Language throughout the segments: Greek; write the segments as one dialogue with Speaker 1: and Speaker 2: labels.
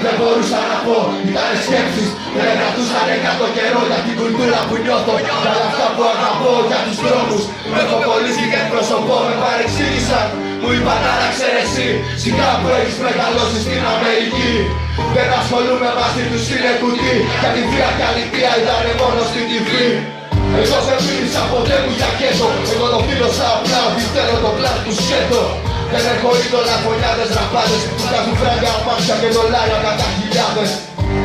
Speaker 1: δεν μπορούσα να πω. Ήτανε σκέψεις, δεν κρατούσαν κάτω καιρό για την κουλτούρα που νιώθω. Για αυτά που αγαπώ, για τους δρόμους με κοπολίσει και εκπροσωπώ. Με παρεξήγησαν, μου είπαν άλλαξε εσύ. Σιγά που έχεις μεγαλώσει στην Αμερική. Δεν ασχολούμαι μαζί τους, είναι κουτί. Για την βία και αλήθεια ήτανε μόνο στην TV. Εγώ δεν μίλησα ποτέ μου για κέντο. Εγώ το φίλωσα απλά, ότι θέλω το πλάν του σκέτο. Δεν έχω είδωλα φωνιάδες ραπάδες που βγάζουν φράγκα, αμάξια και δολάρια κατά χιλιάδες.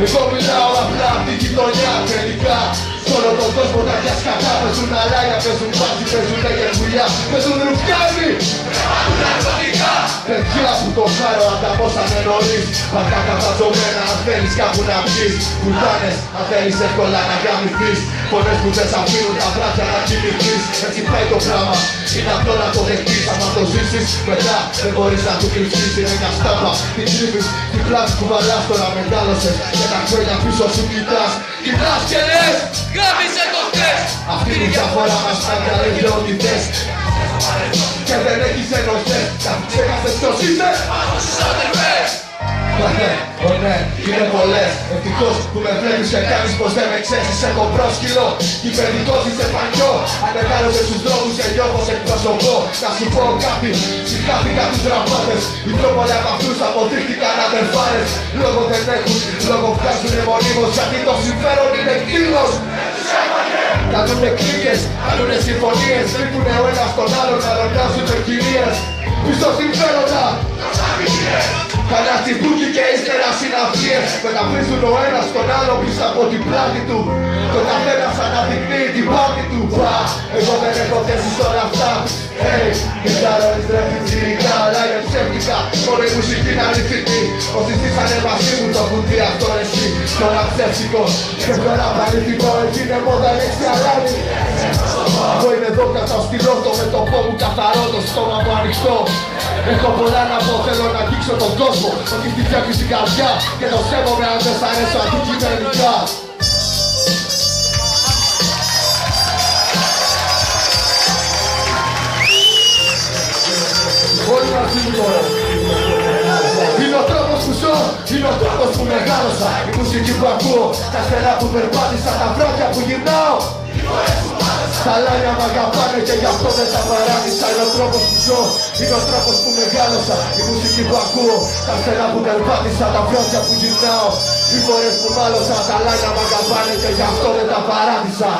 Speaker 1: Εγώ μιλάω απλά απ' την γειτονιά τελικά. Σ' όλο τον κόσμο τα πια σκατά. Παίζουν αλάγια, παίζουν μπάτσι, παίζουν δουλειά. Παίζουν ρουφιάνοι, πρεμάτουν ναρκωτικά. Παιδιά που το χάρω ανταμώσανε νωρίς. Πατά καθαζωμένα αν θέλεις κάπου να βγεις. Κουρτάνες αν θέλεις εύκολα να γαμηθείς. Φωνές που δεν σ' αφήνουν τα βράδια να κοιμηθείς. Έτσι πάει το πράγμα, είναι αυτό να το δεχτείς. Άμα το ζήσεις μετά δεν μπορείς να του κρυφτείς. Είναι μια στάμπα, την κρύβεις, την πλάτη που βαλάς. Τώρα μεγάλωσες και τα χρόνια πίσω σου κοιτάς. Κοιτάς και λες γάμισε το χθες. Αυτή είναι η διαφορά μας, να λέγε ό,τι θες. Και δεν έχεις ενοχές, να ξέχασες ποιος είσαι. Πάνω στους αδερφές. Ναι, είναι πολλές. Ευτυχώς που με βλέπεις και κάνεις πως δεν με ξέρεις. Έχω πρόσκυλο, κυβερνητικός είσαι πανιό. Αν μεγάλωσες στους δρόμους και νιώθω εκπροσωπώ. Να σου πω κάτι, συγχάθηκα τους ραμπάτες. Οι πιο πολλοί από αυτούς αποδείχτηκαν αδερφάρες. Λόγο δεν έχουν, λόγο βγάζουνε μονίμως. Γιατί το συμφέρον είναι κτίνος. Κάνουνε κλίκες, κάνουνε συμφωνίες. Ρίχουνε ο ένας τον άλλον, αλλονιάζουνε κυρίες. Πίσω συμφέροντα, κανένα τσιμπούκι και ύστερα συναυλίες. Μεταβρίζουν ο ένας τον άλλο πίσω από την πλάτη του. Το καθένας αναδεικνύει την πάτη του. Εγώ δεν έχω θέση τώρα αυτά. Μιζάρω ειστρέφει ψηρικά, αλλά είναι ψεύτικα. Μόνο η μουσική είναι αληθινή. Όσοι στήσανε μαζί μου το κουτί αυτό εσύ. Τώρα ψεύτικο και τώρα παρήθικο. Έγινε μόδα λέξη αλάνη. Εγώ είμαι εδώ κατά στυλώτο με το πό μου καθαρό, το στόμα μου ανοιχτό. Έχω πολλά να πω, θέλω να αγγίξω τον κόσμο. Όχι στη τσέπη στην καρδιά και το σέβομαι αν δεν σ' αρέσω αντικειμενικά. Όλοι μαζί μου τώρα. Είναι ο τρόπος που ζω, είναι ο τρόπος που μεγάλωσα. Η μουσική που ακούω, τα στενά που περπάτησα, τα βράδια που γυρνάω. Τα λάνια μ' αγαπάνε και γι' αυτό δεν τα παράτησα. Είναι ο τρόπος που ζω, είναι ο τρόπος που μεγάλωσα. Η μουσική που ακούω, τα στενά που περπάτησα, τα βράδια που γυρνάω. Οι φορές που μάλωσα, τα λάνια μ' αγαπάνε και γι' αυτό δεν τα παράτησα.